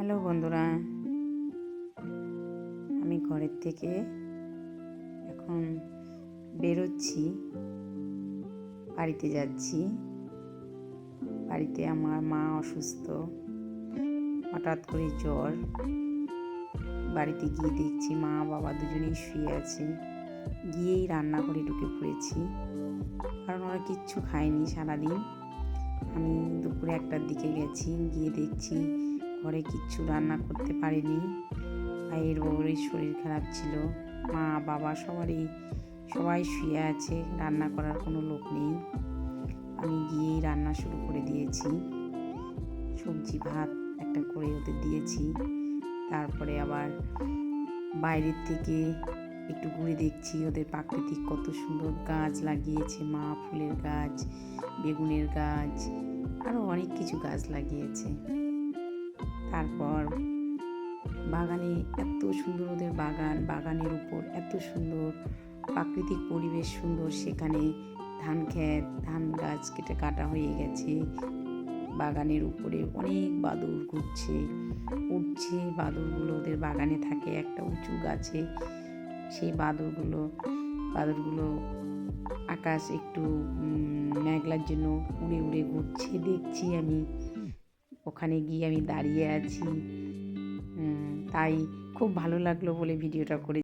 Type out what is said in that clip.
Hello বন্ধুরা, আমি ঘরের থেকে এখন বেরোচ্ছি, বাড়িতে যাচ্ছি। বাড়িতে আমার মা অসুস্থ, হঠাৎ করে জ্বর। বাড়িতে গিয়ে দেখছি মা বাবা দুজনেই শুয়ে আছে। গিয়েই রান্নাঘরে ঢুকে পড়েছি, কারণ ওরা কিচ্ছু খায়নি সারাদিন। আমি দুপুরে 1টার দিকে গেছি, গিয়ে দেখছি ঘরে কিচ্ছু রান্না করতে পারিনি। ভাইয়ের বউয়ের শরীর খারাপ ছিল, মা বাবা সবাই শুয়ে আছে, রান্না করার কোনো লোক নেই। আমি গিয়েই রান্না শুরু করে দিয়েছি। সবজি ভাত একটা করে ওদের দিয়েছি। তারপরে আবার বাইরের থেকে একটু ঘুরে দেখছি ওদের প্রাকৃতিক কত সুন্দর গাছ লাগিয়েছে মা, ফুলের গাছ, বেগুনের গাছ, আরও অনেক কিছু গাছ লাগিয়েছে। তারপর বাগানে এত সুন্দর ওদের বাগানের উপর এত সুন্দর প্রাকৃতিক পরিবেশ সুন্দর। সেখানে ধান গাছ কাটা হয়ে গেছে। বাগানের উপরে অনেক বাদুড় ঘুরছে, উঠছে। বাদুড়গুলো ওদের বাগানে থাকে একটা উঁচু গাছে। সেই বাদুড়গুলো আকাশ একটু মেঘলার জন্য উড়ে উড়ে ঘুরছে, দেখছি আমি। ওখানে গিয়ে আমি দাঁড়িয়ে আছি। তাই খুব ভালো লাগলো বলে ভিডিওটা করে